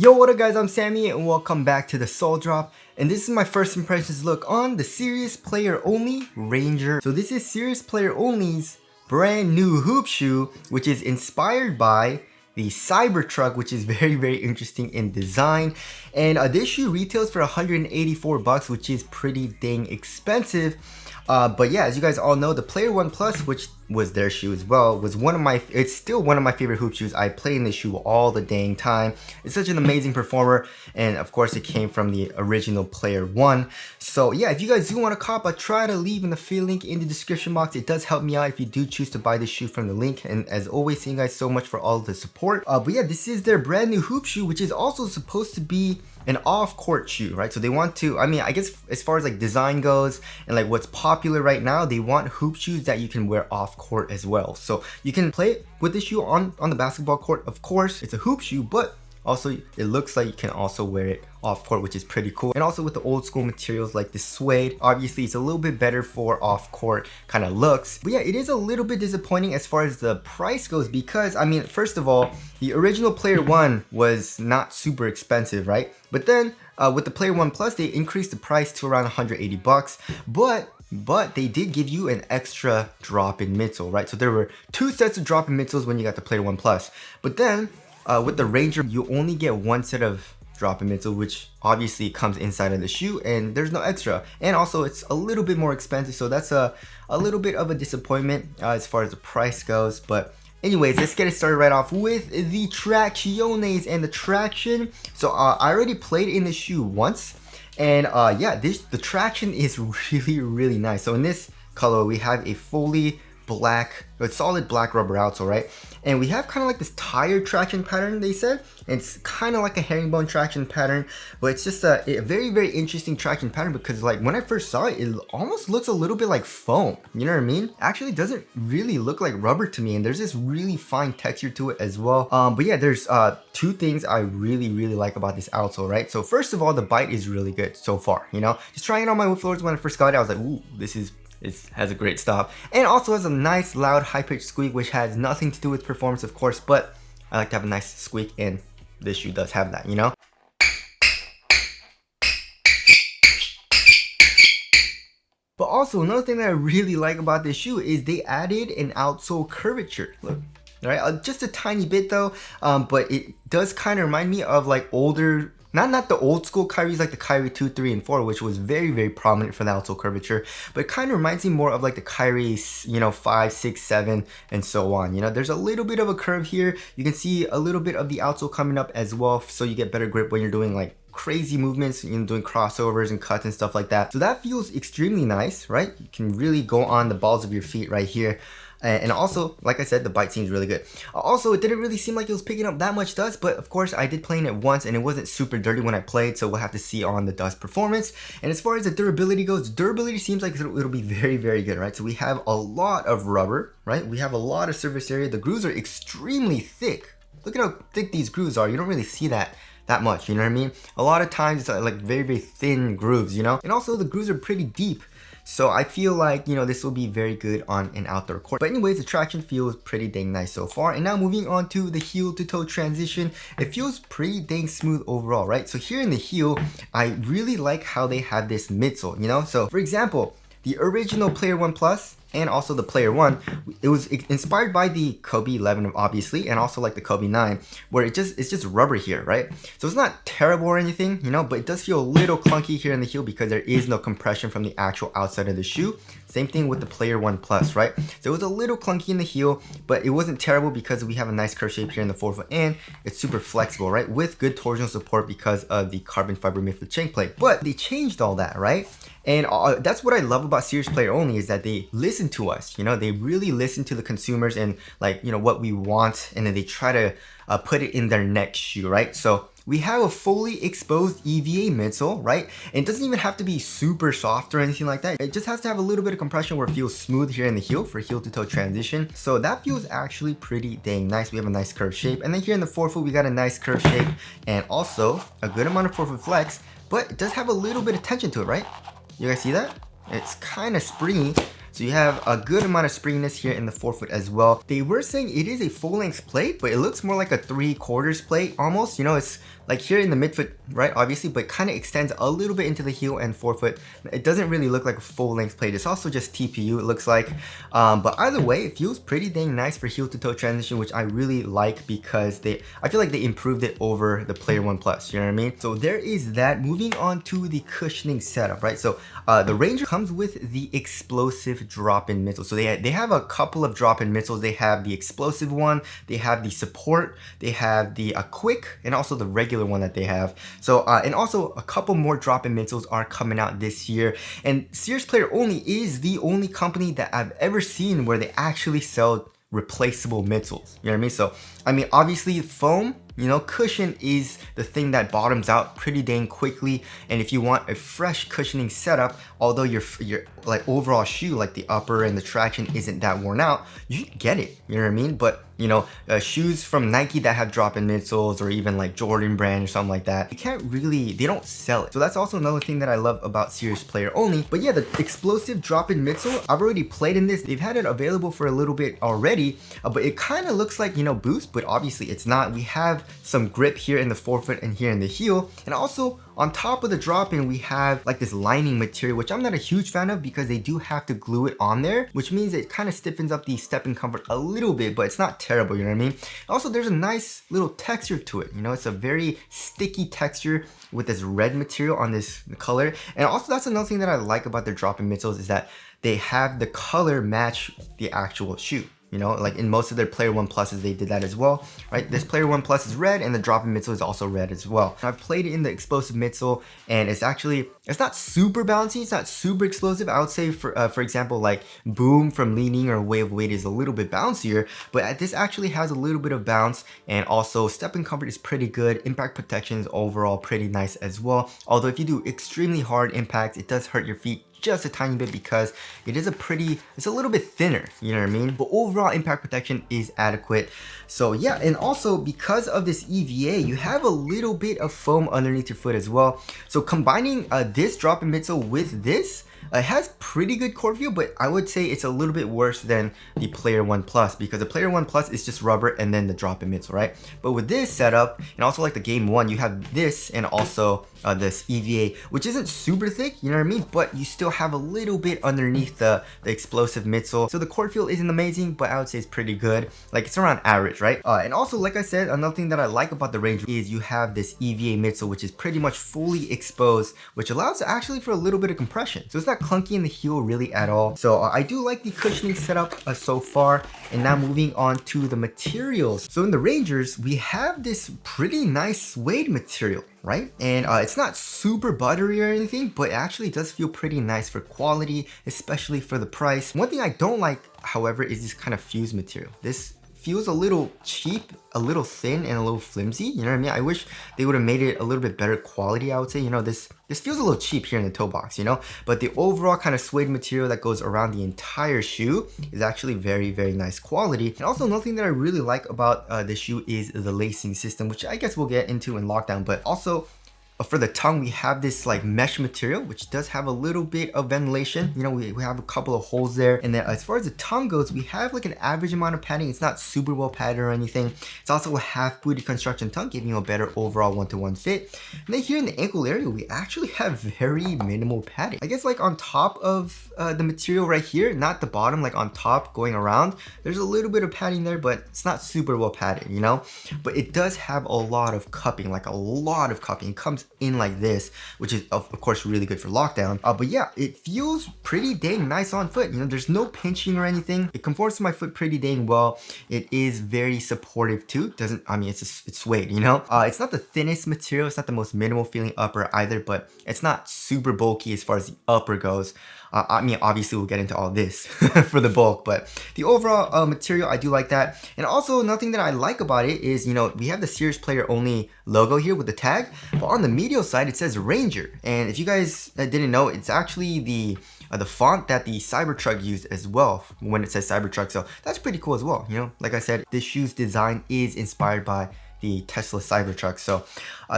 Yo, what up guys, I'm Sammy and welcome back to the Soul Drop. And this is my first impressions look on the Serious Player Only Ranger. So this is Serious Player Only's brand new hoop shoe, which is inspired by the Cybertruck, which is very interesting in design. And this shoe retails for 184 bucks, which is pretty dang expensive. But yeah, as you guys all know, the Player 1 Plus, which was their shoe as well, was it's still one of my favorite hoop shoes. I play in this shoe all the dang time. It's such an amazing performer, and of course it came from the original Player 1. So yeah, if you guys do want to cop, I'll try to leave in the affiliate link in the description box. It does help me out if you do choose to buy this shoe from the link. And as always, thank you guys so much for all the support. But yeah, this is their brand new hoop shoe, which is also supposed to be an off-court shoe, right? So they want to, I guess as far as like design goes and like what's popular right now, they want hoop shoes that you can wear off-court as well. So you can play with this shoe on the basketball court. Of course, it's a hoop shoe, but also it looks like you can also wear it off court, which is pretty cool. And also with the old school materials like the suede, obviously it's a little bit better for off court kind of looks. But yeah, it is a little bit disappointing as far as the price goes, because first of all, the original Player 1 was not super expensive, right? But then with the Player 1 Plus, they increased the price to around 180 bucks. But they did give you an extra drop-in midsole, right? So there were 2 sets of drop-in midsoles when you got the Player 1 Plus. But then with the Ranger, you only get 1 set of drop-in midsole, which obviously comes inside of the shoe, and there's no extra. And also it's a little bit more expensive, so that's a little bit of a disappointment as far as the price goes. But anyways, let's get it started right off with the tracciones and the traction. So I already played in the shoe once, and yeah, the traction is really nice. So in this color, we have a fully black, a solid black rubber outsole, right? And we have kind of like this tire traction pattern, they said. It's kind of like a herringbone traction pattern, but it's just a very interesting traction pattern, because like when I first saw it, it almost looks a little bit like foam. You know what I mean? Actually, it doesn't really look like rubber to me, and there's this really fine texture to it as well. But yeah, there's 2 things I really like about this outsole, right? So first of all, the bite is really good so far. You know, just trying it on my wood floors when I first got it, I was like, ooh, it has a great stop, and also has a nice loud high-pitched squeak, which has nothing to do with performance, of course, but I like to have a nice squeak, and this shoe does have that, you know? But also another thing that I really like about this shoe is they added an outsole curvature. Look, right? Just a tiny bit though, but it does kind of remind me of like older, not the old school Kyries like the Kyrie 2, 3, and 4, which was very prominent for the outsole curvature, but it kind of reminds me more of like the Kyrie, you know, 5, 6, 7, and so on. You know, there's a little bit of a curve here. You can see a little bit of the outsole coming up as well, so you get better grip when you're doing like crazy movements, you know, doing crossovers and cuts and stuff like that. So that feels extremely nice, right? You can really go on the balls of your feet right here. And also, like I said, the bite seems really good. Also, it didn't really seem like it was picking up that much dust, but of course I did play in it once and it wasn't super dirty when I played, so we'll have to see on the dust performance. And as far as the durability goes, durability seems like it'll be very good, right? So we have a lot of rubber, right? We have a lot of surface area. The grooves are extremely thick. Look at how thick these grooves are. You don't really see that much, you know what I mean? A lot of times it's like very thin grooves, you know? And also the grooves are pretty deep. So I feel like, you know, this will be very good on an outdoor court. But anyways, the traction feels pretty dang nice so far. And now moving on to the heel to toe transition, it feels pretty dang smooth overall, right? So here in the heel, I really like how they have this midsole, you know? So for example, the original Player 1 Plus and also the Player 1, it was inspired by the Kobe 11 obviously, and also like the Kobe 9, where it's just rubber here, right? So it's not terrible or anything, you know, but it does feel a little clunky here in the heel because there is no compression from the actual outside of the shoe. Same thing with the Player 1 Plus, right? So it was a little clunky in the heel, but it wasn't terrible because we have a nice curve shape here in the forefoot, and it's super flexible, right? With good torsional support because of the carbon fiber midfoot chain plate. But they changed all that, right? And that's what I love about Serious Player Only, is that they listen to us, you know, they really listen to the consumers and like, you know, what we want, and then they try to put it in their next shoe, right? So we have a fully exposed EVA midsole, right? And it doesn't even have to be super soft or anything like that. It just has to have a little bit of compression where it feels smooth here in the heel for heel to toe transition. So that feels actually pretty dang nice. We have a nice curve shape. And then here in the forefoot, we got a nice curve shape and also a good amount of forefoot flex, but it does have a little bit of tension to it, right? You guys see that? It's kind of springy. So you have a good amount of springiness here in the forefoot as well. They were saying it is a full length plate, but it looks more like a 3/4 plate almost. You know, it's like here in the midfoot, right, obviously, but kind of extends a little bit into the heel and forefoot. It doesn't really look like a full length plate. It's also just TPU, it looks like. But either way, it feels pretty dang nice for heel to toe transition, which I really like because I feel like they improved it over the Player 1 Plus, you know what I mean? So there is that. Moving on to the cushioning setup, right? So the Ranger comes with the explosive drop-in midsole. So they have a couple of drop-in midsoles. They have the explosive one, they have the support, they have the quick, and also the regular one that they have. So and also a couple more drop-in midsoles are coming out this year. And Serious Player Only is the only company that I've ever seen where they actually sell replaceable midsoles. You know what I mean? So I mean, obviously foam, you know, cushion is the thing that bottoms out pretty dang quickly. And if you want a fresh cushioning setup, although your like overall shoe, like the upper and the traction isn't that worn out, you can get it, you know what I mean? But you know, shoes from Nike that have drop-in midsoles, or even like Jordan brand or something like that, you can't really, they don't sell it. So that's also another thing that I love about Serious Player Only. But yeah, the explosive drop-in midsole, I've already played in this. They've had it available for a little bit already, but it kind of looks like, you know, Boost, but obviously it's not. We have some grip here in the forefoot and here in the heel. And also on top of the drop-in, we have like this lining material, which I'm not a huge fan of because they do have to glue it on there, which means it kind of stiffens up the step-in comfort a little bit, but it's not terrible, you know what I mean? Also, there's a nice little texture to it, you know, it's a very sticky texture with this red material on this color. And also that's another thing that I like about their drop-in midsoles is that they have the color match the actual shoe. You know, like in most of their Player 1 Pluses, they did that as well, right? This Player 1 Plus is red and the drop-in midsole is also red as well. I've played it in the explosive midsole and it's not super bouncy, it's not super explosive. I would say for example, like Boom from Leaning or Way of Weight is a little bit bouncier, but this actually has a little bit of bounce, and also step-in comfort is pretty good. Impact protection is overall pretty nice as well. Although if you do extremely hard impacts, it does hurt your feet just a tiny bit because it's a little bit thinner, you know what I mean? But overall impact protection is adequate. So yeah, and also because of this EVA, you have a little bit of foam underneath your foot as well. So combining this drop-in midsole with this, it has pretty good core feel, but I would say it's a little bit worse than the Player 1 Plus because the Player 1 Plus is just rubber and then the drop-in midsole, right? But with this setup, and also like the Game 1, you have this and also this EVA, which isn't super thick, you know what I mean? But you still have a little bit underneath the explosive midsole. So the core feel isn't amazing, but I would say it's pretty good. Like it's around average, right? And also, like I said, another thing that I like about the Ranger is you have this EVA midsole, which is pretty much fully exposed, which allows actually for a little bit of compression. So it's not clunky in the heel really at all. So I do like the cushioning setup so far. And now moving on to the materials. So in the Rangers, we have this pretty nice suede material, right? And it's not super buttery or anything, but it actually does feel pretty nice for quality, especially for the price. One thing I don't like, however, is this kind of fuse material. This feels a little cheap, a little thin, and a little flimsy, you know what I mean? I wish they would have made it a little bit better quality, I would say. You know, this feels a little cheap here in the toe box, you know? But the overall kind of suede material that goes around the entire shoe is actually very, very nice quality. And also another thing that I really like about this shoe is the lacing system, which I guess we'll get into in lockdown, but also for the tongue, we have this like mesh material, which does have a little bit of ventilation. You know, we have a couple of holes there. And then as far as the tongue goes, we have like an average amount of padding. It's not super well padded or anything. It's also a half booty construction tongue, giving you a better overall one-to-one fit. And then here in the ankle area, we actually have very minimal padding. I guess like on top of the material right here, not the bottom, like on top going around, there's a little bit of padding there, but it's not super well padded, you know? But it does have a lot of cupping, like a lot of cupping. It comes in like this, which is of course really good for lockdown. But yeah, it feels pretty dang nice on foot. You know, there's no pinching or anything. It conforms to my foot pretty dang well. It is very supportive too. It's suede, you know? It's not the thinnest material. It's not the most minimal feeling upper either, but it's not super bulky as far as the upper goes. I mean, obviously we'll get into all this for the bulk, but the overall material, I do like that. And also nothing that I like about it is, you know, we have the Serious Player Only logo here with the tag, but on the medial side, it says Ranger. And if you guys didn't know, it's actually the font that the Cybertruck used as well when it says Cybertruck. So that's pretty cool as well. You know, like I said, this shoe's design is inspired by the Tesla Cybertruck. So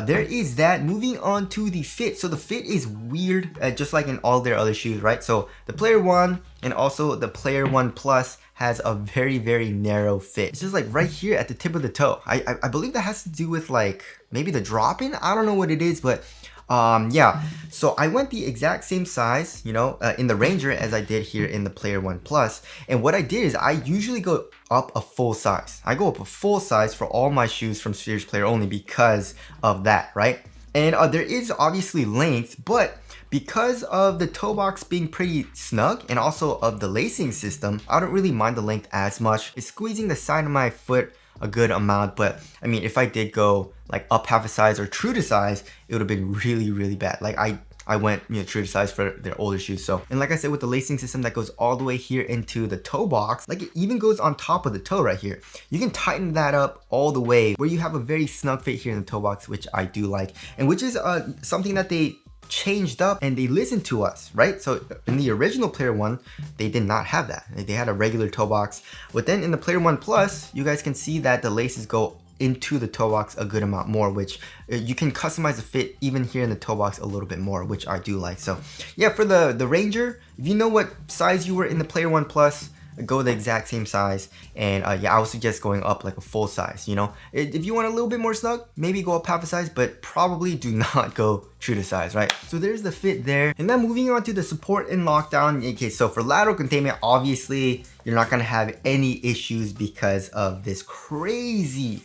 there is that. Moving on to the fit. So the fit is weird, just like in all their other shoes, right? So the Player 1 and also the Player 1 Plus has a very narrow fit. It's just like right here at the tip of the toe. I believe that has to do with like maybe the drop-in. I don't know what it is, but yeah, so I went the exact same size, you know, in the Ranger as I did here in the Player 1 Plus. And what I did is I usually go up a full size. I go up a full size for all my shoes from Serious Player Only because of that, right? And there is obviously length, but because of the toe box being pretty snug and also of the lacing system, I don't really mind the length as much. It's squeezing the side of my foot a good amount, but I mean, if I did go like up half a size or true to size, it would have been really bad. Like I went, you know, true to size for their older shoes. So, and like I said, with the lacing system that goes all the way here into the toe box, like it even goes on top of the toe right here. You can tighten that up all the way where you have a very snug fit here in the toe box, which I do like, and which is something that they changed up and they listened to us, right? So in the original Player 1, they did not have that. They had a regular toe box. But then in the Player 1 Plus, you guys can see that the laces go into the toe box a good amount more, which you can customize the fit even here in the toe box a little bit more, which I do like. So yeah, for the Ranger, if you know what size you were in the Player 1 Plus, go the exact same size. And yeah, I would suggest going up like a full size, you know. If you want a little bit more snug, maybe go up half a size, but probably do not go true to size, right? So there's the fit there. And then moving on to the support and lockdown. Okay, so for lateral containment, obviously you're not gonna have any issues because of this crazy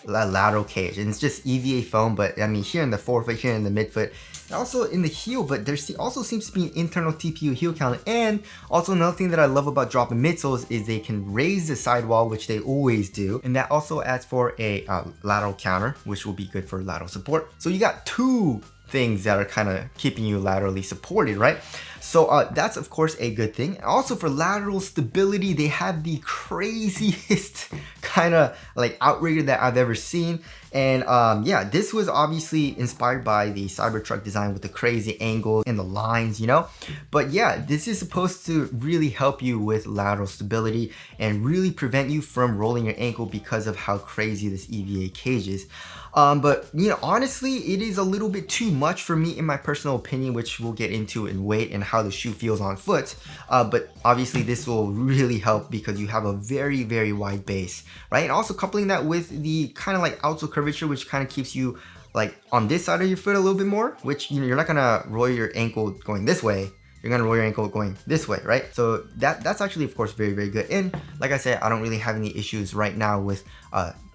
lateral cage, and it's just EVA foam. But I mean, here in the forefoot, here in the midfoot, and also in the heel, but there also seems to be an internal TPU heel counter. And also another thing that I love about drop-in midsoles is they can raise the sidewall, which they always do, and that also adds for a lateral counter, which will be good for lateral support. So you got two things that are kind of keeping you laterally supported, right? So that's of course a good thing. Also for lateral stability, they have the craziest kind of like outrigger that I've ever seen. And yeah, this was obviously inspired by the Cybertruck design with the crazy angles and the lines, you know. But yeah, this is supposed to really help you with lateral stability and really prevent you from rolling your ankle because of how crazy this EVA cage is. But you know, honestly, it is a little bit too much for me in my personal opinion, which we'll get into in weight and how the shoe feels on foot. But obviously this will really help because you have a very wide base, right? And also coupling that with the kind of like outsole curvature, which kind of keeps you like on this side of your foot a little bit more, which, you know, you're not gonna roll your ankle going this way. You're gonna roll your ankle going this way, right? So that's actually, of course, very good. And like I said, I don't really have any issues right now with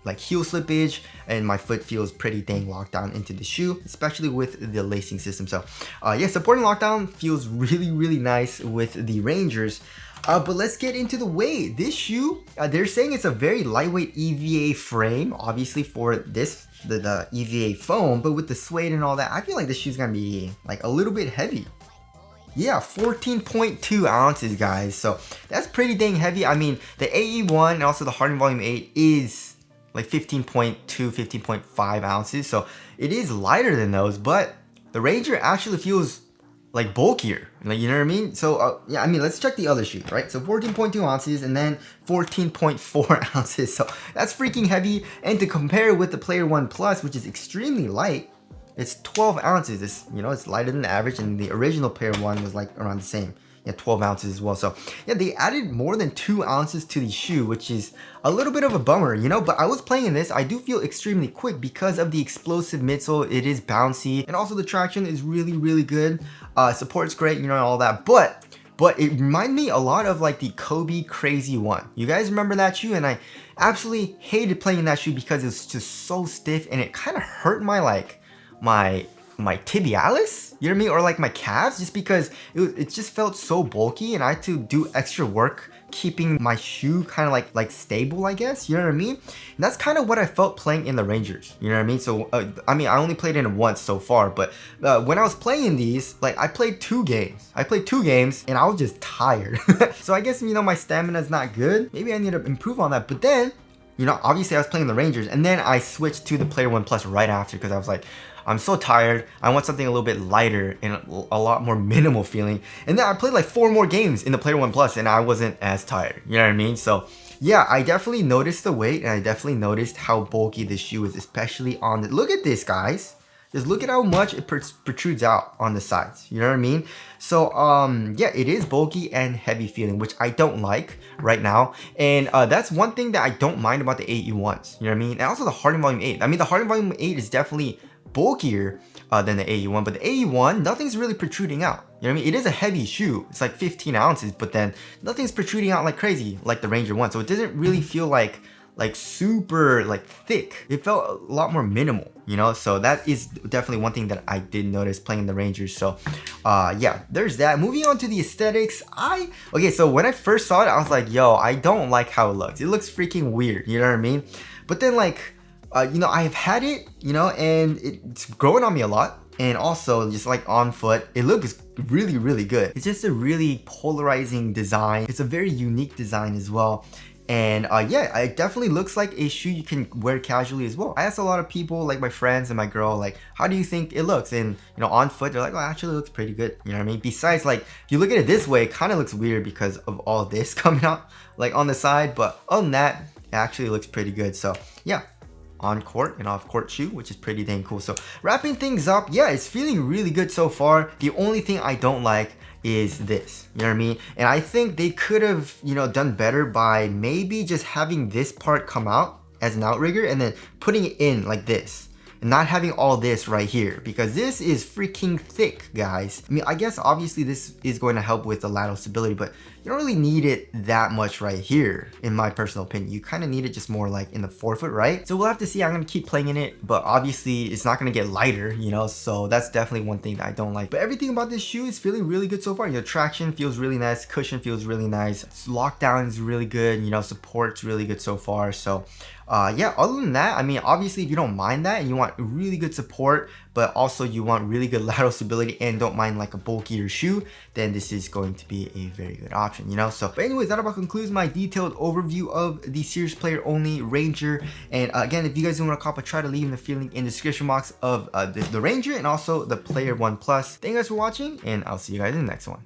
like heel slippage, and my foot feels pretty dang locked down into the shoe, especially with the lacing system. So yeah, support and lockdown feels really nice with the Rangers. But let's get into the weight. This shoe, they're saying it's a very lightweight EVA frame, obviously for this, the EVA foam, but with the suede and all that, I feel like this shoe's gonna be like a little bit heavy. Yeah, 14.2 ounces, guys. So that's pretty dang heavy. I mean, the AE1 and also the Hardened Volume 8 is like 15.2, 15.5 ounces. So it is lighter than those, but the Ranger actually feels like bulkier, like, you know what I mean? So yeah, I mean, let's check the other shoe, right? So 14.2 ounces and then 14.4 ounces. So that's freaking heavy. And to compare with the Player 1 Plus, which is extremely light, it's 12 ounces. It's, you know, it's lighter than the average, and the original Player 1 was like around the same. Yeah, 12 ounces as well. So yeah, they added more than 2 ounces to the shoe, which is a little bit of a bummer, you know. But I was playing in this, I do feel extremely quick because of the explosive midsole. It is bouncy, and also the traction is really good. Support's great, you know, all that. But it reminded me a lot of like the Kobe Crazy 1. You guys remember that shoe? And I absolutely hated playing in that shoe because it was just so stiff, and it kind of hurt my like my tibialis, you know what I mean, or like my calves, just because it just felt so bulky, and I had to do extra work keeping my shoe kind of like stable, I guess, you know what I mean. And that's kind of what I felt playing in the Rangers, you know what I mean. So I mean, I only played in it once so far, but when I was playing these, like, I played 2 games and I was just tired. So I guess, you know, my stamina is not good. Maybe I need to improve on that. But then, you know, obviously I was playing the Rangers, and then I switched to the Player 1 Plus right after, because I was like, I'm so tired, I want something a little bit lighter and a lot more minimal feeling. And then I played like 4 more games in the Player 1 Plus, and I wasn't as tired, you know what I mean? So yeah, I definitely noticed the weight, and I definitely noticed how bulky the shoe is, especially on the, look at this, guys. Just look at how much it protrudes out on the sides. You know what I mean? So, yeah, it is bulky and heavy feeling, which I don't like right now. And that's one thing that I don't mind about the AE1s. You know what I mean? And also the Harden Volume 8. I mean, the Harden Volume 8 is definitely bulkier than the AE1, but the AE1, nothing's really protruding out. You know what I mean? It is a heavy shoe. It's like 15 ounces, but then nothing's protruding out like crazy, like the Ranger 1. So it doesn't really feel like super like thick. It felt a lot more minimal, you know? So that is definitely one thing that I did notice playing the Rangers. So yeah, there's that. Moving on to the aesthetics, okay, so when I first saw it, I was like, yo, I don't like how it looks. It looks freaking weird, you know what I mean? But then like, you know, I've had it, you know, and it's growing on me a lot. And also just like on foot, it looks really, really good. It's just a really polarizing design. It's a very unique design as well. And yeah, it definitely looks like a shoe you can wear casually as well. I asked a lot of people, like my friends and my girl, like, how do you think it looks? And you know, on foot, they're like, oh, actually it looks pretty good. You know what I mean? Besides, like, if you look at it this way, it kind of looks weird because of all this coming out like on the side. But other than that, it actually looks pretty good. So yeah, on court and off court shoe, which is pretty dang cool. So wrapping things up, yeah, it's feeling really good so far. The only thing I don't like is this, you know what I mean? And I think they could have, you know, done better by maybe just having this part come out as an outrigger and then putting it in like this and not having all this right here, because this is freaking thick, guys. I mean, I guess obviously this is going to help with the lateral stability, but you don't really need it that much right here, in my personal opinion. You kind of need it just more like in the forefoot, right? So we'll have to see. I'm going to keep playing in it, but obviously it's not going to get lighter, you know, so that's definitely one thing that I don't like. But everything about this shoe is feeling really good so far. You know, traction feels really nice, cushion feels really nice, lockdown is really good, you know, support's really good so far. So yeah, other than that, I mean, obviously if you don't mind that and you want really good support, but also you want really good lateral stability and don't mind like a bulkier shoe, then this is going to be a very good option, you know? So, but anyways, that about concludes my detailed overview of the Serious Player Only Ranger. And again, if you guys don't want to cop, try to leave the feeling in the description box of the Ranger and also the Player 1 Plus. Thank you guys for watching, and I'll see you guys in the next one.